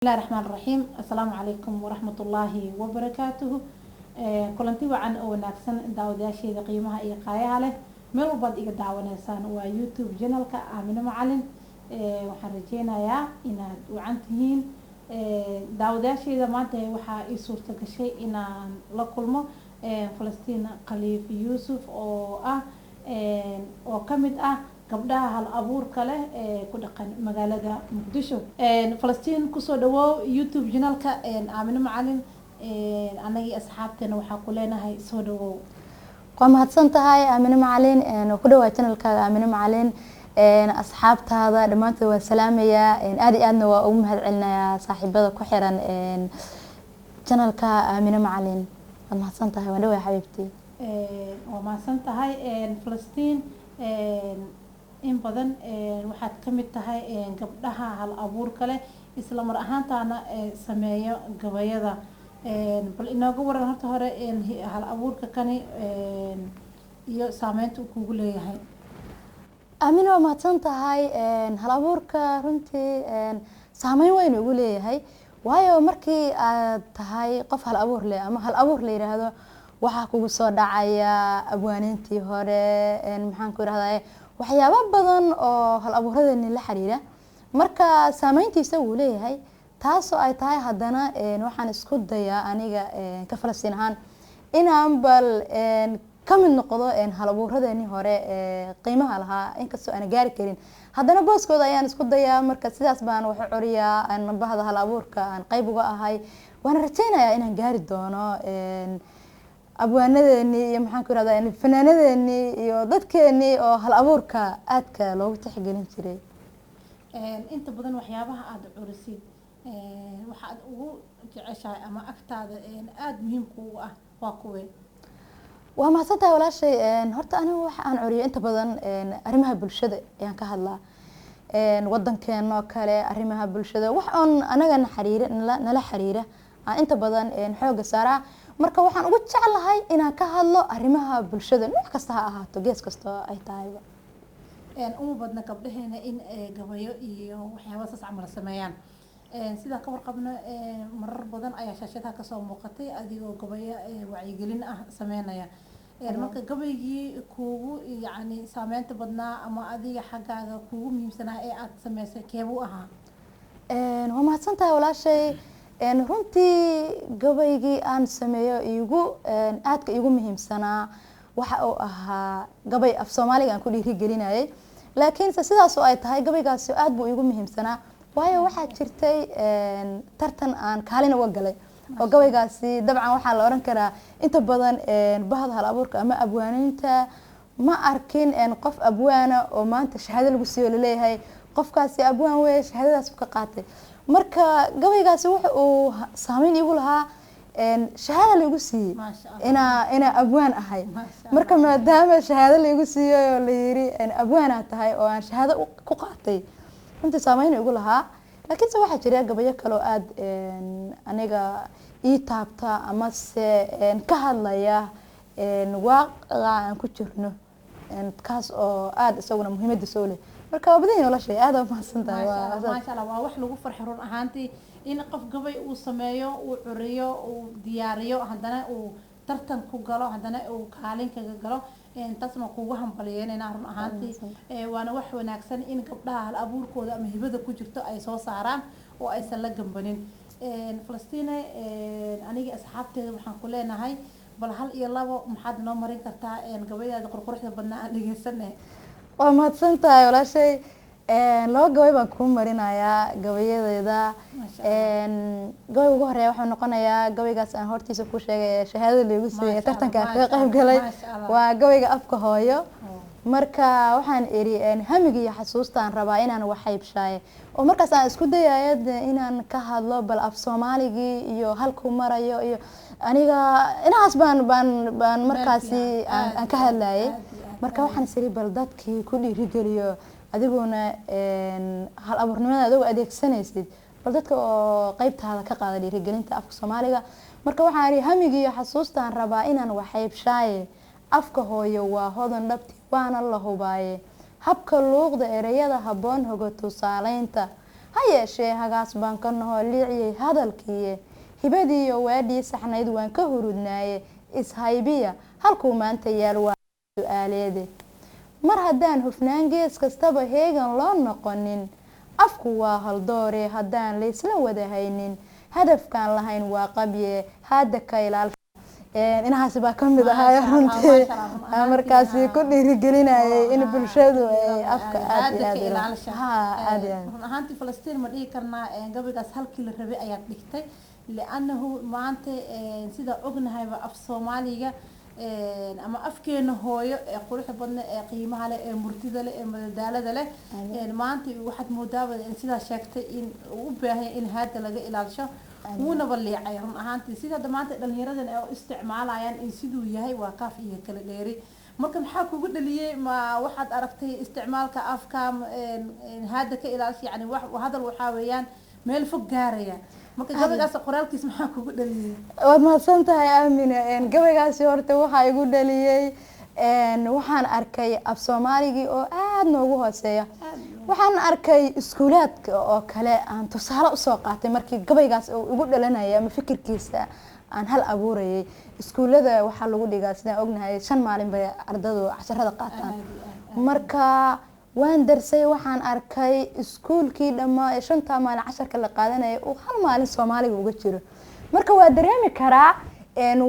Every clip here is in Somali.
الله الرحمن الرحيم السلام عليكم ورحمة الله وبركاته كلنتي وعن أو ناكسن داوداشي قيمها إيه قاية له ميل بعد إيه دعوة نسان ويوتيوب جنال كأمين معلن وحرجينا يا إن وعنتهين داوداشي إذا ما أنت وح يصورت كشيء إن لكلمة فلسطين قليف يوسف أو كمد gabdhaha hal abuurka leh ee ku dhaqan magaalada Muqdisho Falastiin ku soo dhawow YouTube channelka Aamino Macalin anagi asxaabteena waxa ku leenahay soo dhawow waa mahadsan tahay Aamino Macalin ku dhawaad channelkaaga Aamino Macalin asxaabtaada dhamaantood waa salaamaya aad iyo aadna waa ugu mahadcelinayaa saaxiibada ku xiran channelka Aamino Macalin waa mahadsan tahay waa dhawaad xabiibti waa mahadsan tahay Falastiin in badan waxaad ka mid tahay gabdhaha hal abuurka leh isla mar ahaantaana sameeyo gabayada bal inooga waran horta hore hal abuurka kani iyo saameynta uu kugu leeyahay Aamino waa mahadsan tahay hal abuurka runtii saameyn weyn ugu leeyahay waayo markii aad tahay qof hal abuur leh ama hal abuur la yiraahdo waxa kugu soo dhacaya abwaanintii hore maxaan ku yiraahdaa waxyaabo badan oo hal abuuradeena la xiriira marka saameyntiisa uu leeyahay taas oo ay tahay hadana waxaan isku dayaa aniga ka Falastiin ahaan inaan bal kamid noqdo hal abuuradeeni hore qiimaha lahaa inkastoo aan gaari karin hadana booskooda ayaan isku dayaa marka sidaas baan wax u curiyaa aan bahda hal abuurka aan qayb uga ahay waan rajaynayaa inaan gaari doono abwaanadeeni iyo maxaan ku yiraahdaa fanaanadeeni iyo dadkeeni oo hal abuurka aadka loogu tixgelin jiray inta badan waxyaabaha aad curisid waxa aad ugu jeceshahay ama agtaada aad muhiim kuugu ah waa kuwee waa mahadsantahay walaashay horta anigu waxa aan curiyo inta badan arrimaha bulshada ayaan ka hadlaa wadankeena oo kale arrimaha bulshada wax on anaga nala xiriira aan inta badan xooga saaraa marka waxaan ugu jecelahay inaan ka hadlo arrimaha bulshada nooc kasta ha ahaato gees kasta ay tahayba uma badna gabdhaheena in gabayo iyo waxyaabo saas camal sameeyaan sida ka warqabna marar badan ayaa shaashadaha ka soo muuqatay adigoo gabayo wacyigelin ah sameynaya marka gabaygii kuugu yacni saameynta badnaa ama adiga xaggaaga kuugu muhiimsanaa ee aad sameysay keebuu ahaa waa mahadsantahay walaashay runtii gabaygii aan sameeyo aadka igu muhiimsanaa waxa uu ahaa gabay af Soomaaliga aan ku dhiirigelinayay laakiin sidaas oo ay tahay gabaygaasi aad buu igu muhiimsanaa waayo waxa jirtay tartan aan kaalin uga galay oo gabaygaasi dabcan waxa la oran karaa inta badan bahda hal abuurka ama abwaaninta ma arkin qof abwaana oo maanta shahaado lagu siiyo leeyahay qofkaasi abwaan weey shahaadadaas ka qaatay marka gabaygaasi waxa uu saameyn igu lahaa shahaado la igu siiyay ina abwaan ahay marka maadaama shahaado la igu siiyay oo la yiri abwaan tahay oo aan shahaado ku qaatay runtii saameyn igu lahaa laakiin waxa jira gabayo kale oo aad aniga ii taabta ama se ka hadlaya waaqaca aan ku jirno kaas oo aad isaguna muhiimadiisa u leh marka wabadii noloshay aad u mahadsantahay maasha Allah waa wax lagu farxo run ahaantii in qof gabay uu sameeyo uu curiyo uu diyaariyo hadana uu tartan ku galo hadana uu kaalin kaga galo taasna kuugu hambalyeynayna run ahaantii waana wax wanaagsan in gabdhaha hal abuurkooda ama hibada ku jirto ay soo saaraan oo aysan la gambanin Falastiin aniga asxaabteeda waxaan ku leenahay bal hal iyo labo maxaad noo marin kartaa gabayada qurquruxda badnaa aan dhageysanay waa mahadsantahay walaashay laba gabay baan ku marinayaa gabayadeeda gabay ugu horeeya waxa noqonayaa gabaygaas aan hortiisa ku sheegay shahaadada lagu siiyay tartanka ka qayb galay waa gabayga afka hooyo marka waxaan iri hamiga iyo xasuustaan rabaa inaan wax haybshaay oo markaas aan isku dayayo inaan ka hadlo bal af Soomaaligi iyo halku marayo iyo aniga inaas baan markaasi aan ka hadlayay marka waxaan siri bal dadkii ku dhiirigeliyo adiguna hal abuurnimada aad adeegsanaysid bal dadka oo qaybtaada ka qaada dhiirigelinta afka Soomaaliga marka waxaan iri hamiga iyo xasuustaan rabaa inaan wax haybshaay afka hooyo waa hodan dhabti waana la hubaaye habka luuqda ereyada haboon hoga tusaaleynta ha yeeshee hagaas baan ka nahoo liiciyey hadalkiiye hibadiiyo waadhii saxnayd waan ka hurudnaaye ishaybiya halkuu maanta yaal waa su-aaleede mar haddaan hufnaan gees kastaba heegan loo noqonin afku waa haldoore haddaan laysla wada haynin hadafkaan lahayn waa qabye hadda ka ilaal inahaasi baa kamid ahaay runtii markaasi ku dhiirigelinayay in bulshadu ay afka aad iyo aad run ahaantii Falastiin ma dhihi karnaa gabaygaas halkii la rabay ayaad dhigtay li'annahu maanta sida ognahayba af Soomaaliga ama afkeena hooyo ee quruxda badna ee qiimaha leh ee murtida leh ee madadaalada leh maanta waxaad moodaa in sidaa sheegtay in uu u baahan yahay in haada laga ilaalisho wuuna baliicay run ahaantii sida maanta dhalinyaradan ay isticmaalayaan in siduu yahay waa kaaf iyo kala dheeri marka maxaa kugu dhaliyay ma waxaad aragtay isticmaalka afka haada ka ilaalish yani wax hadal waxa weeyaan meel fog gaaraya marka gabaygaas qoraalkiis maxaa kugu dhaliyay waad mahadsantahay Aamina gabaygaasi horta waxa igu dhaliyay waxaan arkay af Soomaaligi oo aad noogu hooseeya waxaan arkay iskuulaadka oo kale aan tusaale u soo qaatay markii gabaygaas uu igu dhalanayay ama fikirkiisa aan hal abuurayay iskuulada waxa lagu dhigaa sidaan ognahay 5 maalin bay ardaydu casharada qaataan marka waan darsay waxaan arkay iskuulkii dhamaa 5 maalin casharka la qaadanayay oo hal maalin Soomaaliga uga jiro marka waa dareemi karaa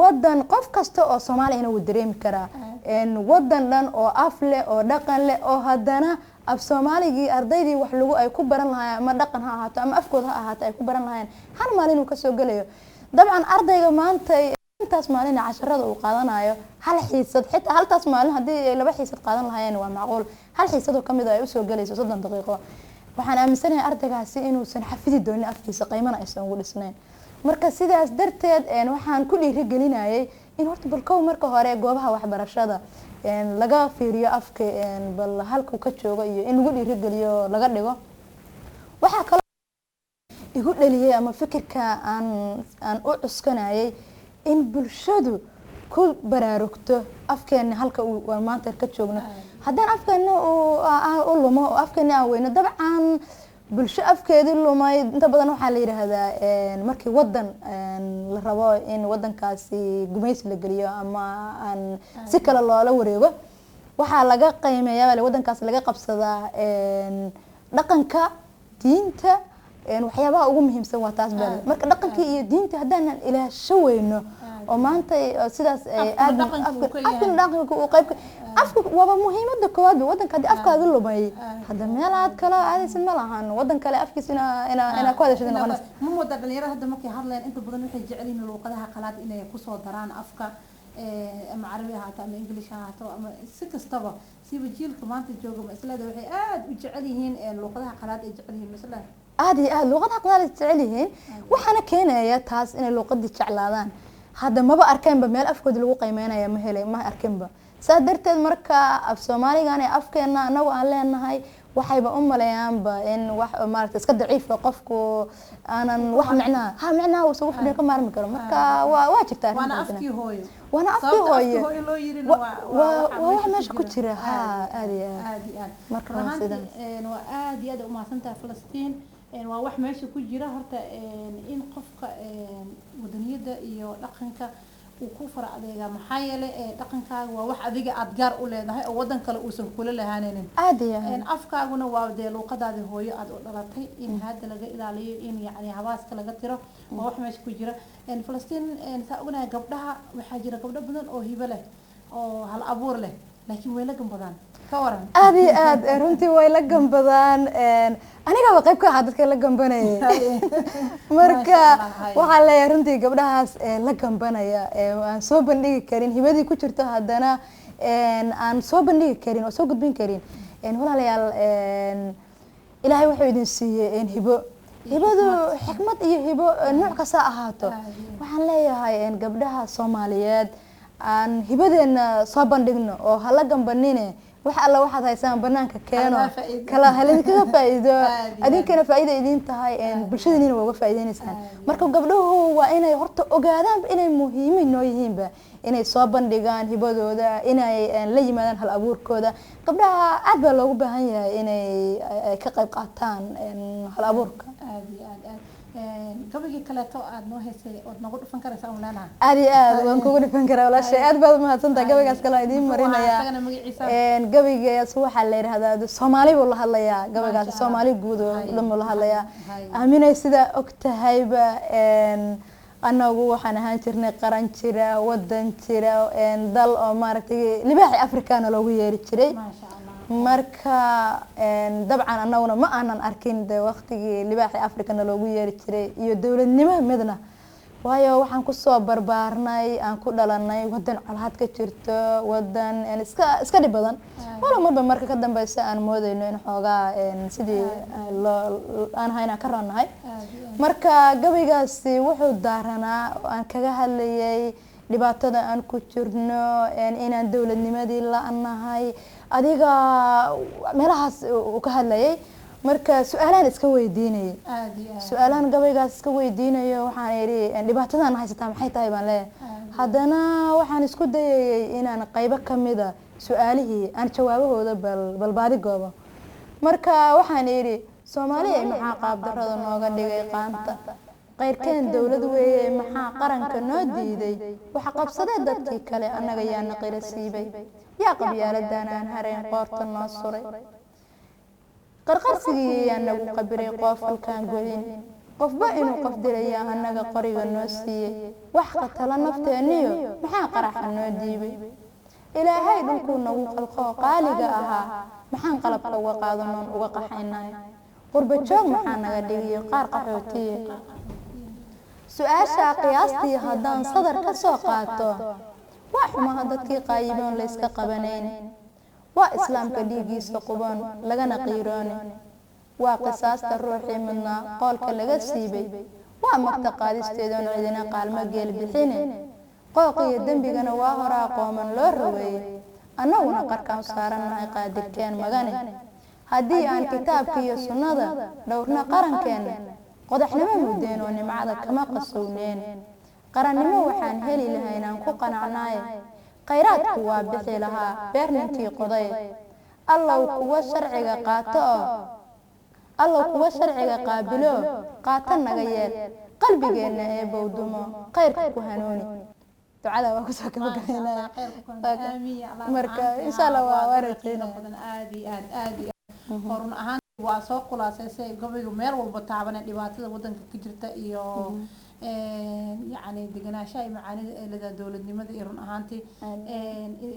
wadan qof kasta oo Soomaaliya uu dareemi karaa wadan dhan oo af leh oo dhaqan leh oo hadana af Soomaaligi ardaydii wax lagu ay ku baran lahaayeen ama dhaqan ha ahaato ama afkooda ha ahaato ay ku baran lahaayeen hal maalin uu ka soo galayo dabcan ardayga maanta intaas maalin casharada uu qaadanayo hal xiisad xitaa haltaas maalin hadii ay laba xiisad qaadan lahaayeen waa macquul hal xiisad oo kamid ah ay u soo galayso 30 daqiiqo waxaan aaminsanahay ardaygaasi inuusan xafidi doonin afkiisa qiimana aysan ugu dhisnayn marka sidaas darteed waxaan ku dhiirigelinayay in horta balkow marka hore goobaha waxbarashada laga fiiriyo afka bal halka ka joogo iyo in lagu dhiirigeliyo laga dhigo waxa kale igu dhaliyay ama fikirka aan u cuskanayay in bulshadu ku baraarugto afkeena halka uu maanta ka joogno haddaan afkeena uu lumo oo afkeena aan weyno dabcan bulsho afkeedii lumay inta badan waxa la yiraahdaa markii wadan la rabo in wadankaasi gumaysi la galiyo ama aan si kala loola wareego waxa laga qiimeeyaa wadankaas laga qabsadaa dhaqanka diinta waxyaabaha ugu muhiimsan waa taas bal marka dhaqankii iyo diinta haddaan ilaasho weyno oo maanta sidaas aad dhaqanka uu qayb afku waa muhiimada koowaad wadanka hadii afkaaga lumay hada meel aad kala aadaysan ma lahan wadan kale afkiisina ina ku hadashada noqonaysa ma moodaa dhalinyarada hadda markay hadlayaan inta badan waxay jecel yihiin luqadaha qalaad inay ku soo daraan afka ama carabi ahaato ama english ahaato ama si kastaba siba jiilka maanta jooga maslada waxay aad u jecel yihiin luqadaha qalaad ay jecel yihiin maslada aad iyo aad luqadaha qalaad jecel yihiin waxana keenaya taas inay luqadii jeclaadaan hada maba arkeenba meel afkooda lagu qiimeynaya ma helay ma arkeenba sadarteed marka af Soomaaliga ay afkeena anagu aan leenahay waxayba u maleeyaanba in wax maaragtay iska daciif qofku aanan wax macnaa uu soo fadhiyo ka maarmi karo marka waa jirtaa wana afkii hooyo loo yirina waa wax meesha ku jira aad iyo aad marka runtii waa aad iyo aad u mahadsantahay Falastiin waa wax meesha ku jira horta in qofka wadaniyada iyo dhaqanka uu ku fara adeega maxaa yeelay dhaqankaaga waa wax adiga aad gaar u leedahay oo wadan kale uusan kula lahaaneen aad iyo afkaaguna waa de luqadaada hooyo aad u dhalatay in haada laga ilaaliyo in yani habaaska laga tiro waa wax meesha ku jira Falastiin saa ognahay gabdhaha waxaa jira gabdho badan oo hibo leh oo hal abuur leh laakiin way la gambadaan ka waran aad iyo aad runtii way la gambadaan aniga waa qayb ka ah dadka la gambanaya marka waxa la yahay runtii gabdhahaas la gambanaya aan soo bandhigi karin hibadii ku jirto hadana aan soo bandhigi karin oo soo gudbin karin walaalayaal ilaahay wuxuu idin siiyay hibadu xikmad iyo hibo nooc kasta ahaato waxaan leeyahay gabdhaha Soomaaliyeed aan hibadeena soo bandhigno oo hala gambanine wax alla waxaad haysaan banaanka keeno Kala faa'iido. kala halin kaga faa'iido Aad iyo adinkana faa'iido idin tahay bulshadina waa uga faa'iideynaysan marka gabdhuhu waa inay horta ogaadaan inay muhiim noo yihiinba inay soo bandhigaan hibadooda inay la yimaadaan hal abuurkooda gabdhaha aad baa loogu baahan yahay inay ka qayb qaataan hal abuurka aad iyo aad gabadhii kaleeto aad noo heysay oo nagu dhufan karaysaa u leenahay aad iyo aad waan kugu dhufan karaa walaashay aad baad mahadsantahay gabaygaas kale aan idiin marinaya isagana magaciisa gabaygaas waxaa la yiraahdaa Soomaali buu la hadlayaa gabaygaas Soomaali guud oo dhan la hadlayaa aaminay sida ogtahayba anagu waxaan ahaan jirnay qaran jira wadan jira dal oo maaragtay libaaxi Afrikaana loogu yeeri jiray maasha Allah marka dabcan annaguna ma aanan arkin waqtigii libaaxi Afrikana loogu yeeri jiray iyo dawladnimo midna waayo waxaan ku soo barbaarnay aan ku dhalanay wadan colaad ka jirto wadan iska dhib badan wala marba marka ka dambaysa aan moodayno in xoogaa sidii aan hayna ka ranahay marka gabaygaasi wuxuu daaranaa aan kaga hadlayay dhibaatada aan ku jirno inaan dawladnimadii la'anahay adiga meelahaas uu ka hadlayay marka su'aalaan iska weydiinay su'aalaan gabaygaas iska weydiinayo waxaan yiri dhibaatadan haysataa maxay tahay baan leeyahay haddana waxaan isku dayay inaan qaybo kamida su'aalihii aan jawaabahooda balbaadi goobo marka waxaan yiri Soomaaliya maxaa qaab darrada nooga dhigay qaanta qayrkeen dawlad weeye maxaa qaranka noo diiday waxa qabsaday dadkii kale annaga yaa naqira siibay yaa qabyaaladan aan hareen qoorta noo suray qarqarsigii anagu qabiray qofalkan go'in qofba inuu qof dilaya anaga qoriga noo siiyay wax qatala nafteeniyo maxaa qaraxa noo diibay ilaahay dhulku nagu qalqo qaaliga ahaa maxaan qalabka uga qaadanoon uga qaxaynay qurba joog maxaa naga dhigiyo qaar qaxootiye su'aasha qiyaastii haddaan sadar ka soo qaato waa xumaha dadkii qaayiboon la iska qabanayn waa islaamka dhiigiisa quban lagana qiirooni waa qisaasta ruuxii midna qoolka laga siibay waa magta qaadisteedoon cidina qaalmo geel bixine qooqiyo dembigana waa horaa qooman loo raweeyey annaguna qarkaan saarannahay qaadirkeen magane haddii aan kitaabka iyo sunnada dhowrna qarankeena qodaxnimo mudeen oo nimcada kama qasowneen qarannimo waxaan heli lahaa inaan ku qanacnaaye khayraadku waa bixi lahaa beer ninkii qoday allow kuwa sharciga qaato oo allow kuwa sharciga qaabilo qaata naga yeel qalbigeena ee bowdumo khayrka ku hanuuni ducada waa ku soo gabagabeynaa marka insha Allah waa warqina badan aad iyo aad horun ahaan waa soo khulaasaysay gabaygu meel walba taabanay dhibaatada wadanka ka jirta iyo يعني دجناشة معاني لذا دولة نمد إيران أهانتي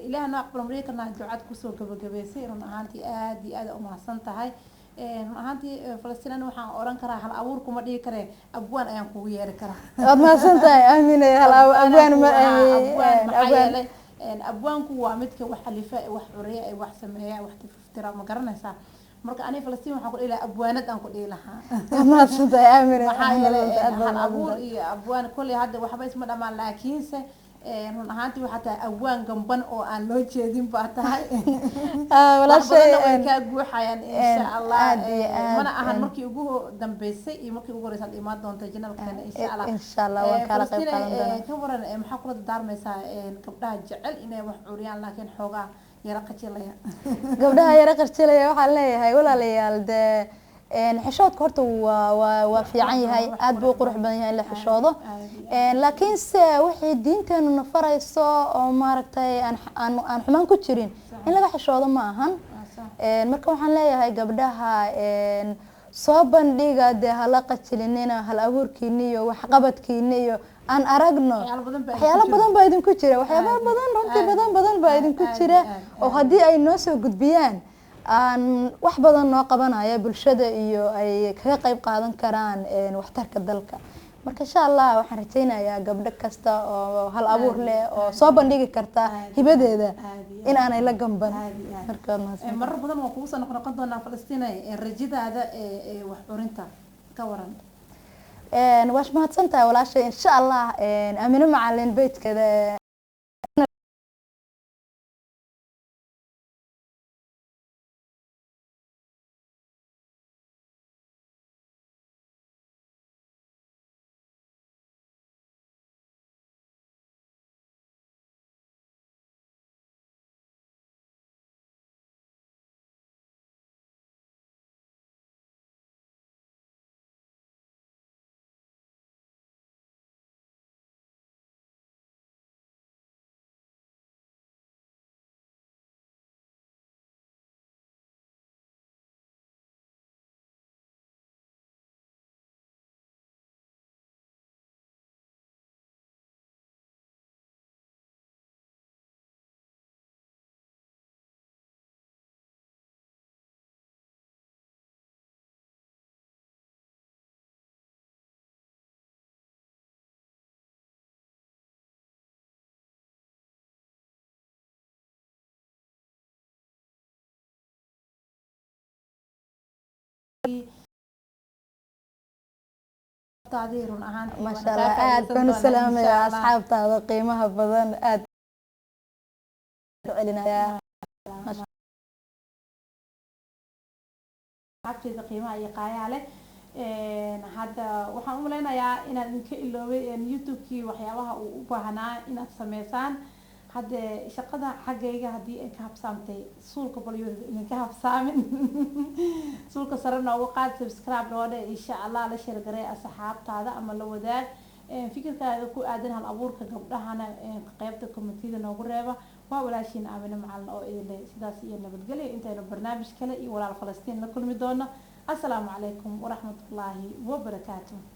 إلى أنا أقبل أمريكا أن الدعاء كسر جبجبيسي إيران أهانتي آدي أم حسن تهاي أهانتي فلسطين أنا وحنا أوران كره هلا أوركم بدي كره أبوان أيام كوير كره أم حسن تهاي أمين هلا أبوان ما أبوان أبوان كوامتك وحلفاء وحرية وحسمية وحتفترا ما قرنا سا marka ani Falastiin waxaan ku ilaa abwaanad aan ku dhiilaha ma santay aamin waxaan abuur iyo abwaan kulli hadda waxba isma dhamaan laakiinse run ahaantii waxa tahay abwaan gamban oo aan loo jeedin baa tahay walaashay way ka guuxayaan insha Allah mana ahan markii ugu dambeysay iyo markii ugu horeysay imaad doonta janalkan insha Allah waan kala qayb qaadan doonaa ka waran maxaa kula daarmaysaa gabdhaha jecel inay wax curiyaan laakiin xoogaa yara qajilaya gabdhaha yara qajilaya waxaan leeyahay walaalayaal de xishoodka horta waa fiican yahay aad buu qurux badan yahay in la xishoodo laakiin se wixii diinteenu nafarayso oo maaragtay aan xumaan ku jirin in laga xishoodo ma ahan marka waxaan leeyahay gabdhaha soo bandhiga de hala qajilinina hal abuurkiina iyo wax qabadkiina iyo aan aragno waxyaalo badan baa idinku jira waxyaabo badan runtii badan baa idinku jira oo haddii ay noo soo gudbiyaan aan wax badan noo qabanaya bulshada iyo ay kaga qayb qaadan karaan waxtarka dalka marka insha Allah waxaan rajaynayaa gabdho kasta oo hal abuur leh oo soo bandhigi karta hibadeeda in aanay la gamban marka marar badan waa kugu soo noqon doonaa Falastiin rajadaada wax curinta ka waran واش ما هتصنتها ولا شيء إن شاء الله أمينة معلن بيت كذا asxaabtaadii run ahaantii ما شاء الله aad baan u salaamayaa asxaabtaada qiimaha badan aad celinaya asxaabteeda qiimaha iyo qaayaha leh hadda waxaan u maleynayaa inaad idinka iloobay youtube-kii waxyaabaha uu u baahnaa inaad sameysaan hadde shaqada xaggayga haddii ay ka habsaamtay suulka balyo idinka habsaamin suulka sare noogu qaad subscribe noodhe insha allah la sheergaree asxaabtaada ama la wadaag fikirkaaga ku aadan hal abuurka gabdhahana qaybta commentida noogu reeba waa walaashiin aamina macalin oo idin leh sidaas iyo nabadgelyo intaynu barnaamij kale iyo walaal falastiin la kulmi doono assalaamu calaykum waraxmatullaahi wabarakaatuh